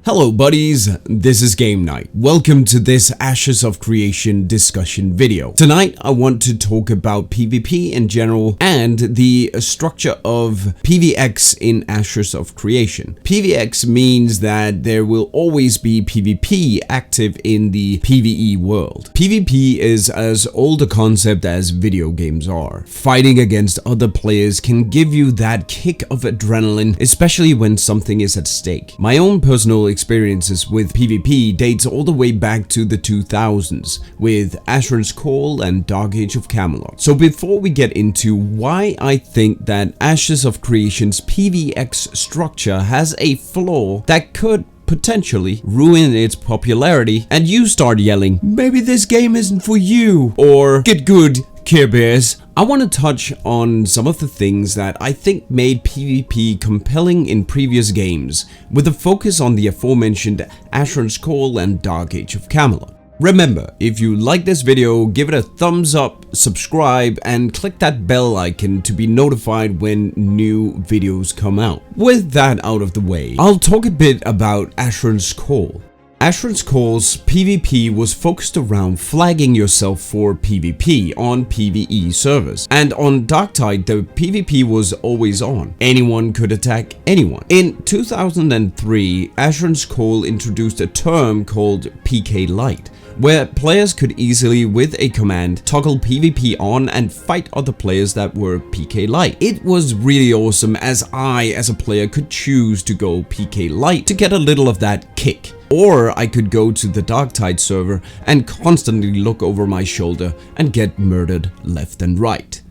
Hello buddies, this is Game Night. Welcome to this Ashes of Creation discussion video. Tonight I want to talk about PvP in general and the structure of PvX in Ashes of Creation. PvX means that there will always be PvP active in the PvE world. PvP is as old a concept as video games are. Fighting against other players can give you that kick of adrenaline, especially when something is at stake. My own personal experiences with PvP dates all the way back to the 2000s with Asheron's Call and Dark Age of Camelot. So before we get into why I think that Ashes of Creation's PvX structure has a flaw that could potentially ruin its popularity and you start yelling, maybe this game isn't for you, or get good, Care Bears, I want to touch on some of the things that I think made PvP compelling in previous games, with a focus on the aforementioned Asheron's Call and Dark Age of Camelot. Remember, if you like this video, give it a thumbs up, subscribe, and click that bell icon to be notified when new videos come out. With that out of the way, I'll talk a bit about Asheron's Call. Asheron's Call's PvP was focused around flagging yourself for PvP on PvE servers, and on Darktide the PvP was always on. Anyone could attack anyone. In 2003, Asheron's Call introduced a term called PK Light, where players could easily, with a command, toggle PvP on and fight other players that were PK Light. It was really awesome, as I, as a player, could choose to go PK Light to get a little of that kick. Or I could go to the Darktide server and constantly look over my shoulder and get murdered left and right.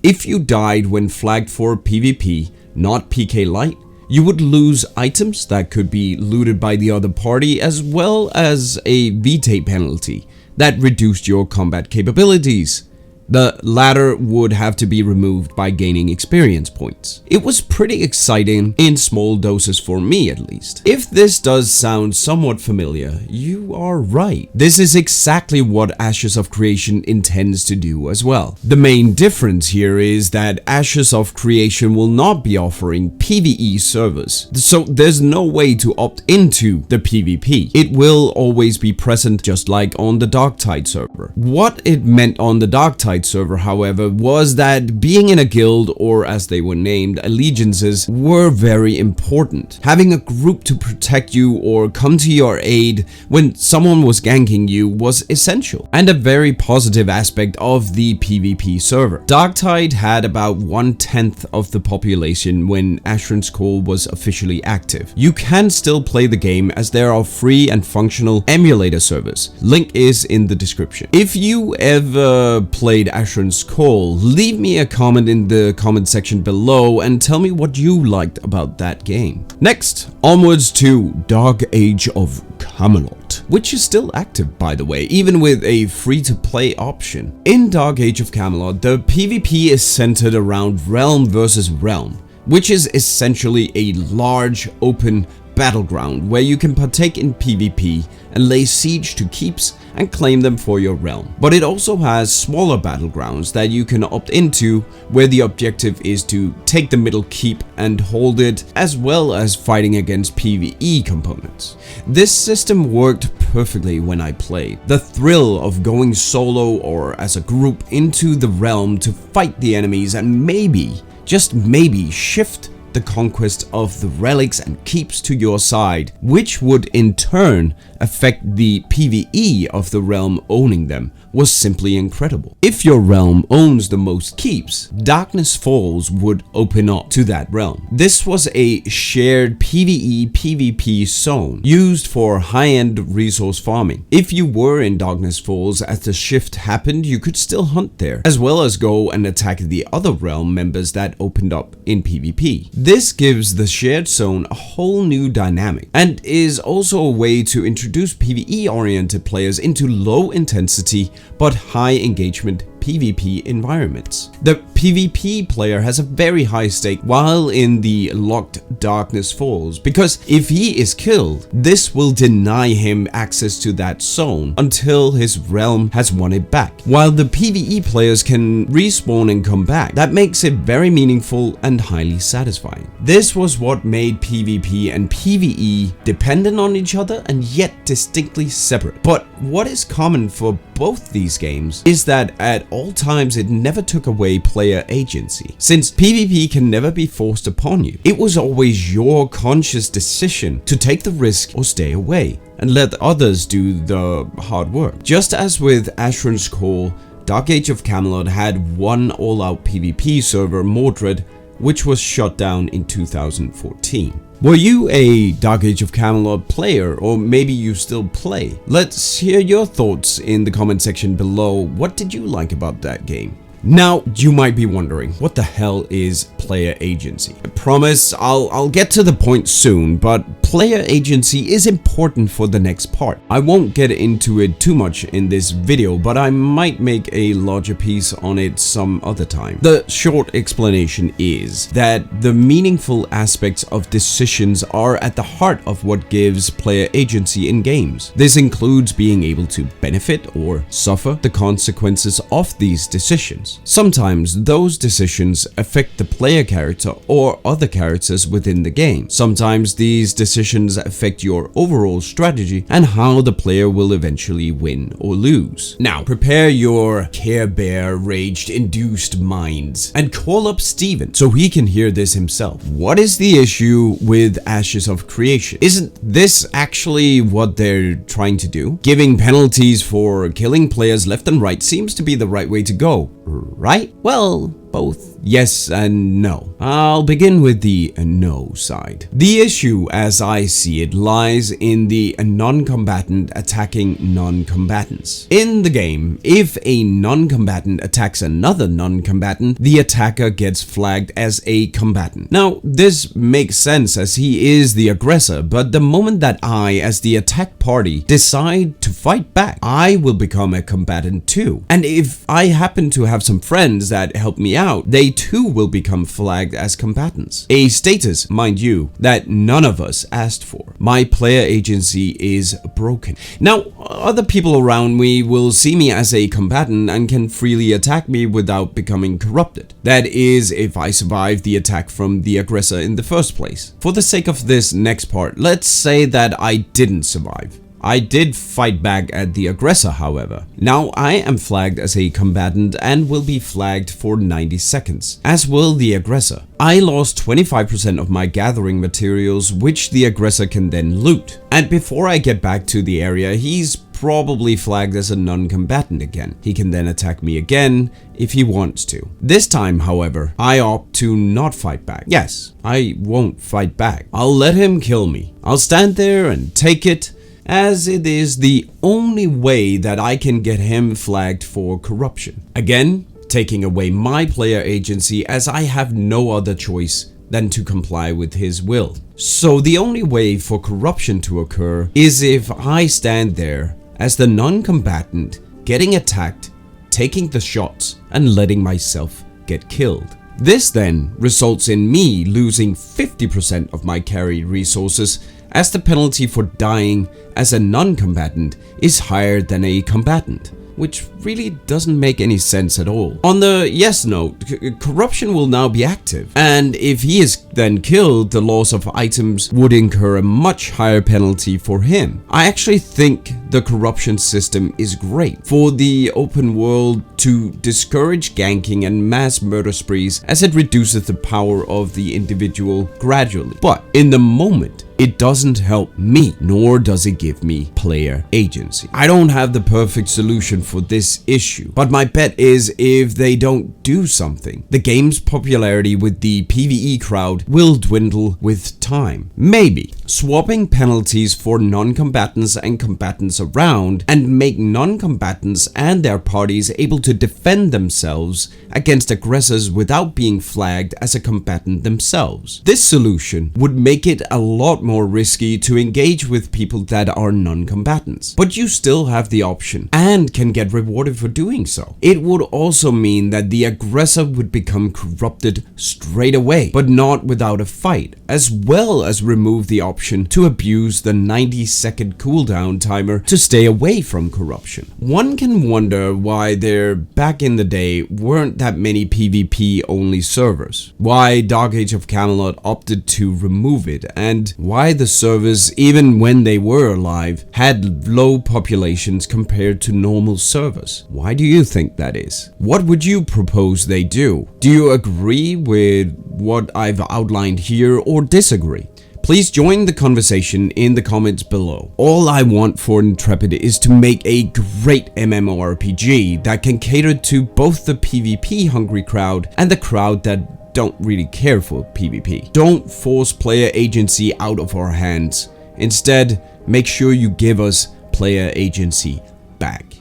If you died when flagged for PvP, not PK Light, you would lose items that could be looted by the other party, as well as a VT penalty that reduced your combat capabilities. The latter would have to be removed by gaining experience points. It was pretty exciting in small doses for me, at least. If this does sound somewhat familiar, you are right. This is exactly what Ashes of Creation intends to do as well. The main difference here is that Ashes of Creation will not be offering PvE servers, so there's no way to opt into the PvP. It will always be present, just like on the Darktide server. What it meant on the Darktide server, however, was that being in a guild, or as they were named, allegiances, were very important. Having a group to protect you or come to your aid when someone was ganking you was essential, and a very positive aspect of the PvP server. Darktide had about 1/10 of the population when Asheron's Call was officially active. You can still play the game, as there are free and functional emulator servers. Link is in the description. If you ever played Asheron's Call, leave me a comment in the comment section below and tell me what you liked about that game. Next, onwards to Dark Age of Camelot, which is still active, by the way, even with a free-to-play option. In Dark Age of Camelot, the PvP is centered around realm versus realm, which is essentially a large open battleground where you can partake in PvP and lay siege to keeps and claim them for your realm. But it also has smaller battlegrounds that you can opt into, where the objective is to take the middle keep and hold it, as well as fighting against PvE components. This system worked perfectly when I played. The thrill of going solo or as a group into the realm to fight the enemies and maybe, just maybe, shift the conquest of the relics and keeps to your side, which would in turn affect the PvE of the realm owning them, was simply incredible. If your realm owns the most keeps, Darkness Falls would open up to that realm. This was a shared PvE PvP zone used for high-end resource farming. If you were in Darkness Falls as the shift happened, you could still hunt there, as well as go and attack the other realm members that opened up in PvP. This gives the shared zone a whole new dynamic, and is also a way to introduce PvE-oriented players into low-intensity but high-engagement PvP environments. The PvP player has a very high stake while in the locked Darkness Falls, because if he is killed, this will deny him access to that zone until his realm has won it back, while the PvE players can respawn and come back. That makes it very meaningful and highly satisfying. This was what made PvP and PvE dependent on each other and yet distinctly separate. But what is common for both these games is that at all times it never took away player agency. Since PvP can never be forced upon you, it was always your conscious decision to take the risk or stay away and let others do the hard work. Just as with Asheron's Call, Dark Age of Camelot had one all-out PvP server, Mordred, which was shut down in 2014. Were you a Dark Age of Camelot player, or maybe you still play? Let's hear your thoughts in the comment section below. What did you like about that game? Now, you might be wondering, what the hell is player agency? I promise I'll get to the point soon, but player agency is important for the next part. I won't get into it too much in this video, but I might make a larger piece on it some other time. The short explanation is that the meaningful aspects of decisions are at the heart of what gives player agency in games. This includes being able to benefit or suffer the consequences of these decisions. Sometimes those decisions affect the player character or other characters within the game. Sometimes these decisions affect your overall strategy and how the player will eventually win or lose. Now, prepare your Care Bear raged induced minds and call up Steven so he can hear this himself. What is the issue with Ashes of Creation? Isn't this actually what they're trying to do? Giving penalties for killing players left and right seems to be the right way to go, right? Well, both yes and no. I'll begin with the no side. The issue, as I see it, lies in the non-combatant attacking non-combatants. In the game, if a non-combatant attacks another non-combatant, the attacker gets flagged as a combatant. Now, this makes sense as he is the aggressor, but the moment that I, as the attack party, decide to fight back, I will become a combatant too. And if I happen to have some friends that help me out, they too will become flagged as combatants. A status, mind you, that none of us asked for. My player agency is broken. Now, other people around me will see me as a combatant and can freely attack me without becoming corrupted. That is, if I survive the attack from the aggressor in the first place. For the sake of this next part, let's say that I didn't survive. I did fight back at the aggressor, however. Now I am flagged as a combatant and will be flagged for 90 seconds, as will the aggressor. I lost 25% of my gathering materials, which the aggressor can then loot. And before I get back to the area, he's probably flagged as a non-combatant again. He can then attack me again if he wants to. This time, however, I opt to not fight back. Yes, I won't fight back. I'll let him kill me. I'll stand there and take it, as it is the only way that I can get him flagged for corruption. Again, taking away my player agency, as I have no other choice than to comply with his will. So the only way for corruption to occur is if I stand there as the non-combatant, getting attacked, taking the shots, and letting myself get killed. This then results in me losing 50% of my carried resources, as the penalty for dying as a non-combatant is higher than a combatant, which really doesn't make any sense at all. On the yes note, corruption will now be active, and if he is then killed, the loss of items would incur a much higher penalty for him. I actually think the corruption system is great for the open world to discourage ganking and mass murder sprees, as it reduces the power of the individual gradually. But in the moment, it doesn't help me, nor does it give me player agency. I don't have the perfect solution for this issue, but my bet is if they don't do something, the game's popularity with the PvE crowd will dwindle with time. Maybe swapping penalties for non-combatants and combatants around, and make non-combatants and their parties able to defend themselves against aggressors without being flagged as a combatant themselves. This solution would make it a lot more risky to engage with people that are non-combatants, but you still have the option and can get rewarded for doing so. It would also mean that the aggressor would become corrupted straight away, but not without a fight, as well as remove the option to abuse the 90-second cooldown timer to stay away from corruption. One can wonder why there back in the day weren't that many PvP only servers, why Dark Age of Camelot opted to remove it, and why the servers, even when they were alive, had low populations compared to normal servers. Why do you think that is? What would you propose they do? Do you agree with what I've outlined here or disagree? Please join the conversation in the comments below. All I want for Intrepid is to make a great MMORPG that can cater to both the PvP hungry crowd and the crowd that don't really care for PvP. Don't force player agency out of our hands. Instead, make sure you give us player agency back.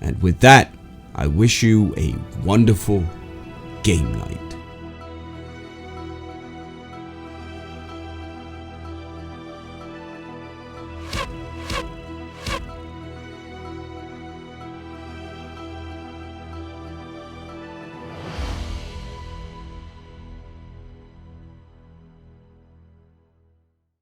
And with that, I wish you a wonderful game night.